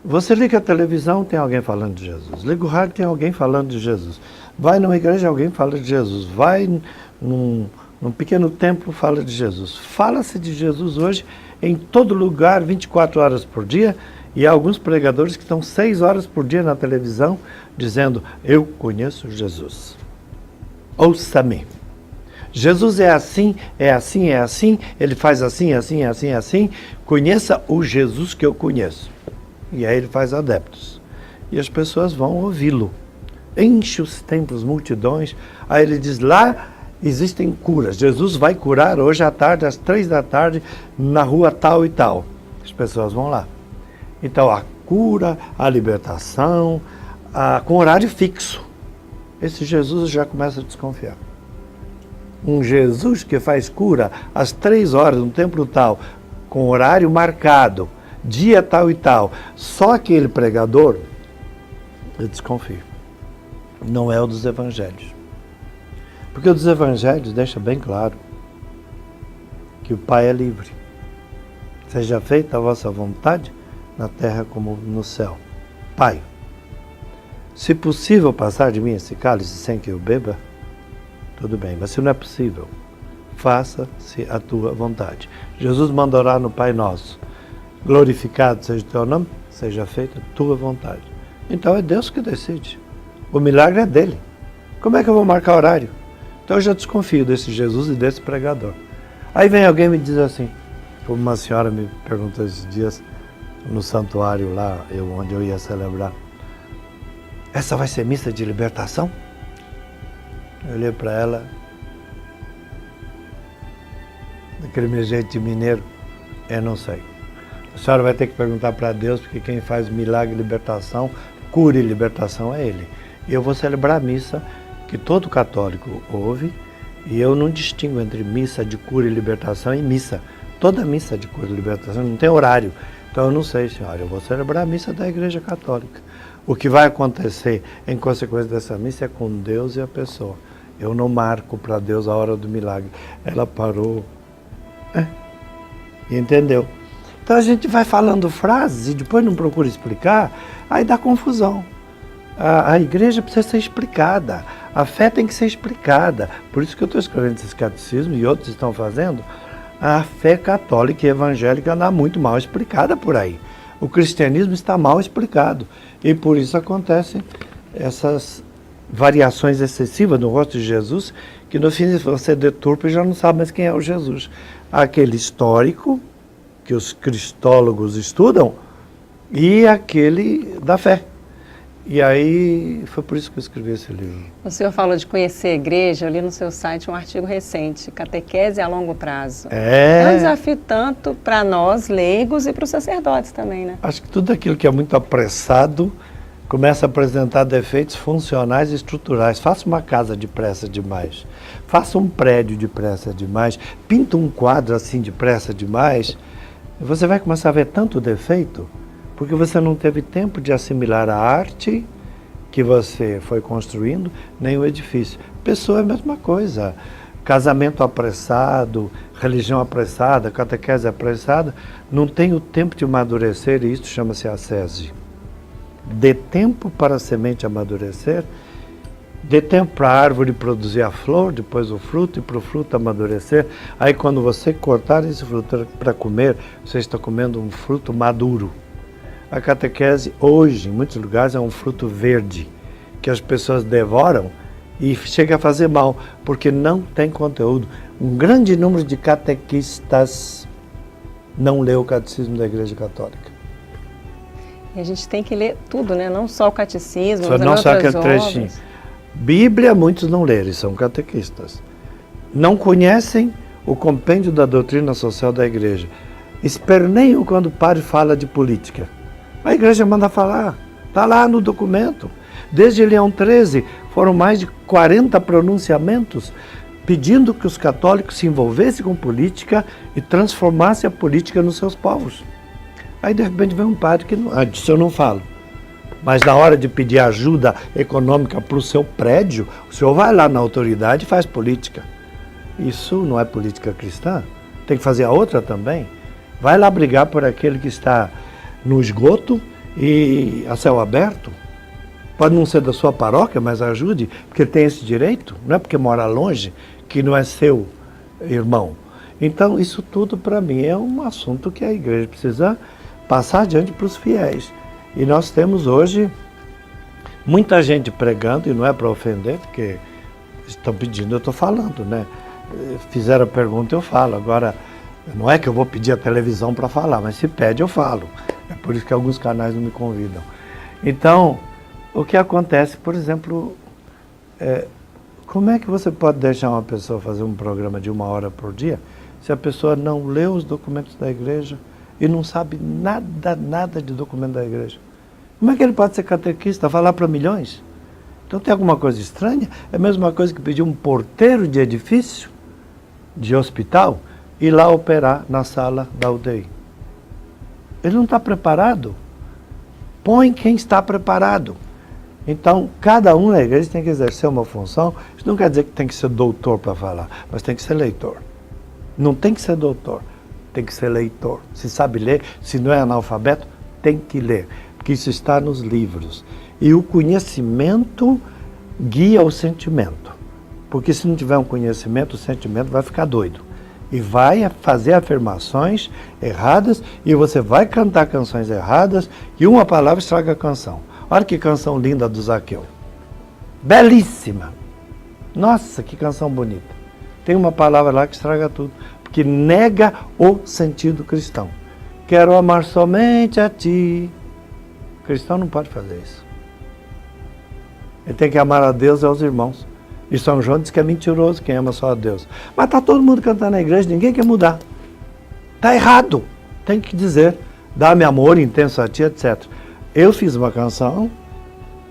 Você liga a televisão, tem alguém falando de Jesus. Liga o rádio, tem alguém falando de Jesus. Vai numa igreja, alguém fala de Jesus. Vai num pequeno templo, fala de Jesus. Fala-se de Jesus hoje em todo lugar, 24 horas por dia. E há alguns pregadores que estão 6 horas por dia na televisão dizendo, eu conheço Jesus. Ouça-me. Jesus é assim, é assim, é assim, ele faz assim, assim, assim, assim. Conheça o Jesus que eu conheço. E aí ele faz adeptos. E as pessoas vão ouvi-lo. Enche os templos, multidões. Aí ele diz, lá existem curas. Jesus vai curar hoje à tarde, às 3 da tarde, na rua tal e tal. As pessoas vão lá. Então, a cura, a libertação, com horário fixo. Esse Jesus já começa a desconfiar. Um Jesus que faz cura às 3 horas, no templo tal, com horário marcado, dia tal e tal, só aquele pregador, eu desconfio. Não é o dos evangelhos. Porque o dos evangelhos deixa bem claro que o Pai é livre. Seja feita a vossa vontade, na terra como no céu. Pai, se possível passar de mim esse cálice sem que eu beba, tudo bem, mas se não é possível, faça-se a tua vontade. Jesus manda orar no Pai Nosso. Glorificado seja o teu nome, seja feita a tua vontade. Então é Deus que decide. O milagre é dele. Como é que eu vou marcar horário? Então eu já desconfio desse Jesus e desse pregador. Aí vem alguém e me diz assim, como uma senhora me perguntou esses dias, no santuário lá, onde eu ia celebrar, essa vai ser missa de libertação? Eu olhei para ela, daquele meu jeito de mineiro, eu não sei. A senhora vai ter que perguntar para Deus, porque quem faz milagre e libertação, cura e libertação é Ele. E eu vou celebrar a missa que todo católico ouve, e eu não distingo entre missa de cura e libertação e missa. Toda missa de cura e libertação não tem horário. Então eu não sei, senhora, eu vou celebrar a missa da Igreja Católica. O que vai acontecer em consequência dessa missa é com Deus e a pessoa. Eu não marco para Deus a hora do milagre. Ela parou e entendeu. Então a gente vai falando frases e depois não procura explicar, aí dá confusão. A igreja precisa ser explicada, a fé tem que ser explicada. Por isso que eu estou escrevendo esse catecismo e outros estão fazendo. A fé católica e evangélica anda muito mal explicada por aí. O cristianismo está mal explicado. E por isso acontecem essas variações excessivas no rosto de Jesus, que no fim você deturpa e já não sabe mais quem é o Jesus. Aquele histórico, que os cristólogos estudam, e aquele da fé. E aí, foi por isso que eu escrevi esse livro. O senhor falou de conhecer a igreja, eu li no seu site um artigo recente, Catequese a Longo Prazo. É um desafio tanto para nós, leigos, e para os sacerdotes também, né? Acho que tudo aquilo que é muito apressado começa a apresentar defeitos funcionais e estruturais. Faça uma casa depressa demais, faça um prédio depressa demais, pinta um quadro assim depressa demais, e você vai começar a ver tanto defeito, porque você não teve tempo de assimilar a arte que você foi construindo, nem o edifício. Pessoa é a mesma coisa. Casamento apressado, religião apressada, catequese apressada, não tem o tempo de amadurecer, e isso chama-se ascese. Dê tempo para a semente amadurecer, dê tempo para a árvore produzir a flor, depois o fruto, e para o fruto amadurecer. Aí quando você cortar esse fruto para comer, você está comendo um fruto maduro. A catequese hoje, em muitos lugares, é um fruto verde, que as pessoas devoram e chega a fazer mal, porque não tem conteúdo. Um grande número de catequistas não lê o catecismo da Igreja Católica. E a gente tem que ler tudo, né? Não só o catecismo, mas não só aquele trechinho. Bíblia, muitos não leram, são catequistas. Não conhecem o compêndio da doutrina social da Igreja. Esperneiam quando o padre fala de política. A Igreja manda falar, está lá no documento. Desde Leão XIII foram mais de 40 pronunciamentos pedindo que os católicos se envolvessem com política e transformassem a política nos seus povos. Aí de repente vem um padre que disso eu não falo. Mas na hora de pedir ajuda econômica para o seu prédio, o senhor vai lá na autoridade e faz política. Isso não é política cristã? Tem que fazer a outra também? Vai lá brigar por aquele que está no esgoto e a céu aberto. Pode não ser da sua paróquia, mas ajude, porque ele tem esse direito. Não é porque mora longe que não é seu irmão. Então, isso tudo para mim é um assunto que a igreja precisa passar adiante para os fiéis. E nós temos hoje muita gente pregando, e não é para ofender, porque estão pedindo, eu estou falando, né? Fizeram a pergunta, eu falo. Agora, não é que eu vou pedir a televisão para falar, mas se pede, eu falo. É por isso que alguns canais não me convidam. Então, o que acontece, por exemplo, como é que você pode deixar uma pessoa fazer um programa de 1 hora por dia se a pessoa não lê os documentos da igreja e não sabe nada de documento da igreja? Como é que ele pode ser catequista, falar para milhões? Então tem alguma coisa estranha? É a mesma coisa que pedir um porteiro de edifício, de hospital, ir lá operar na sala da UTI. Ele não está preparado. Põe quem está preparado. Então, cada um na igreja tem que exercer uma função. Isso não quer dizer que tem que ser doutor para falar, mas tem que ser leitor. Não tem que ser doutor, tem que ser leitor. Se sabe ler, se não é analfabeto, tem que ler, porque isso está nos livros. E o conhecimento guia o sentimento, porque se não tiver um conhecimento, o sentimento vai ficar doido. E vai fazer afirmações erradas, e você vai cantar canções erradas, e uma palavra estraga a canção. Olha que canção linda do Zaqueu. Belíssima. Nossa, que canção bonita. Tem uma palavra lá que estraga tudo, porque nega o sentido cristão. Quero amar somente a ti. O cristão não pode fazer isso. Ele tem que amar a Deus e aos irmãos. E São João diz que é mentiroso quem ama só a Deus. Mas está todo mundo cantando na igreja, ninguém quer mudar. Está errado. Tem que dizer, dá-me amor intenso a ti, etc. Eu fiz uma canção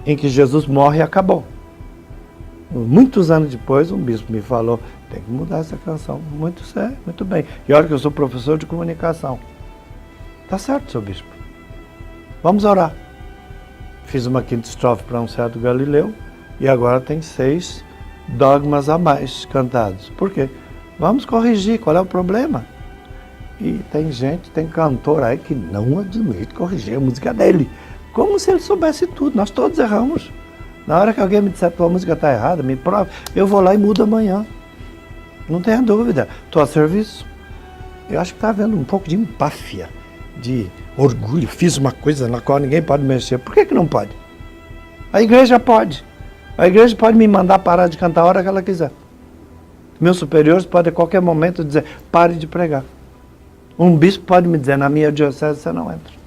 em que Jesus morre e acabou. Muitos anos depois, um bispo me falou, tem que mudar essa canção. Muito sério, muito bem. E olha que eu sou professor de comunicação. Tá certo, seu bispo. Vamos orar. Fiz uma quinta estrofe para um certo Galileu e agora tem 6 dogmas a mais cantados. Por quê? Vamos corrigir, qual é o problema? E tem gente, tem cantor aí que não admite corrigir a música dele. Como se ele soubesse tudo, nós todos erramos. Na hora que alguém me disser que tua música está errada, me prove, eu vou lá e mudo amanhã. Não tenha dúvida, estou a serviço. Eu acho que está havendo um pouco de empáfia, de orgulho. Fiz uma coisa na qual ninguém pode mexer. Por que não pode? A igreja pode. A igreja pode me mandar parar de cantar a hora que ela quiser. Meus superiores podem a qualquer momento dizer, pare de pregar. Um bispo pode me dizer, na minha diocese você não entra.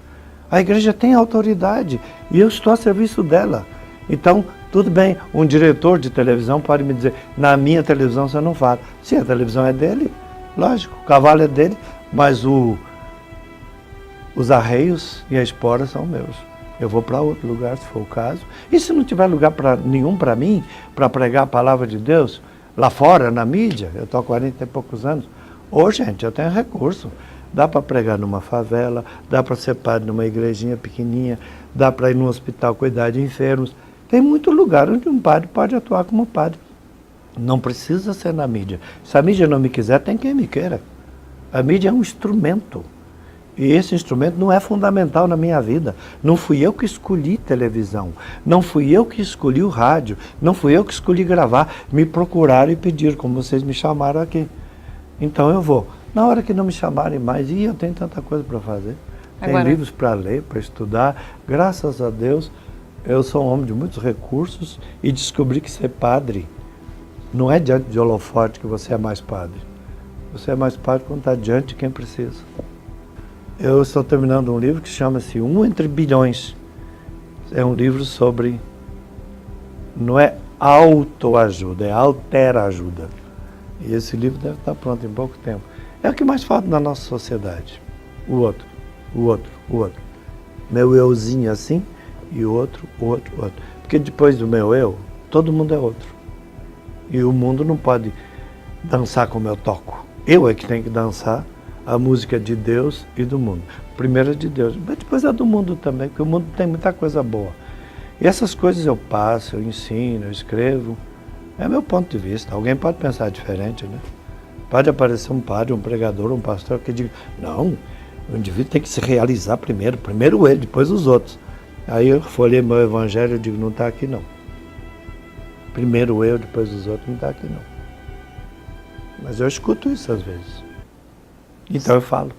A igreja tem autoridade e eu estou a serviço dela. Então, tudo bem, um diretor de televisão pode me dizer, na minha televisão você não fala. Sim, a televisão é dele, lógico, o cavalo é dele, mas os arreios e a espora são meus. Eu vou para outro lugar, se for o caso. E se não tiver lugar nenhum para mim, para pregar a palavra de Deus, lá fora, na mídia, eu estou há 40 e poucos anos, gente, eu tenho recurso. Dá para pregar numa favela, dá para ser padre numa igrejinha pequenininha, dá para ir no hospital cuidar de enfermos. Tem muito lugar onde um padre pode atuar como padre. Não precisa ser na mídia. Se a mídia não me quiser, tem quem me queira. A mídia é um instrumento. E esse instrumento não é fundamental na minha vida. Não fui eu que escolhi televisão. Não fui eu que escolhi o rádio. Não fui eu que escolhi gravar. Me procuraram e pediram, como vocês me chamaram aqui. Então eu vou. Na hora que não me chamarem mais, eu tenho tanta coisa para fazer. Tem livros para ler, para estudar. Graças a Deus, eu sou um homem de muitos recursos e descobri que ser padre não é diante de holofote que você é mais padre. Você é mais padre quando está diante de quem precisa. Eu estou terminando um livro que chama-se Um Entre Bilhões. É um livro sobre, não é autoajuda, é alterajuda. E esse livro deve estar pronto em pouco tempo. É o que mais falta na nossa sociedade. O outro. Meu euzinho assim, e o outro. Porque depois do meu eu, todo mundo é outro. E o mundo não pode dançar como eu toco. Eu é que tenho que dançar a música de Deus e do mundo. Primeiro é de Deus, mas depois é do mundo também, porque o mundo tem muita coisa boa. E essas coisas eu passo, eu ensino, eu escrevo. É meu ponto de vista. Alguém pode pensar diferente, né? Pode aparecer um padre, um pregador, um pastor que diga, não, o indivíduo tem que se realizar primeiro ele, depois os outros. Aí eu folhei meu evangelho e digo, não está aqui não. Primeiro eu, depois os outros, não está aqui não. Mas eu escuto isso às vezes. Então eu falo.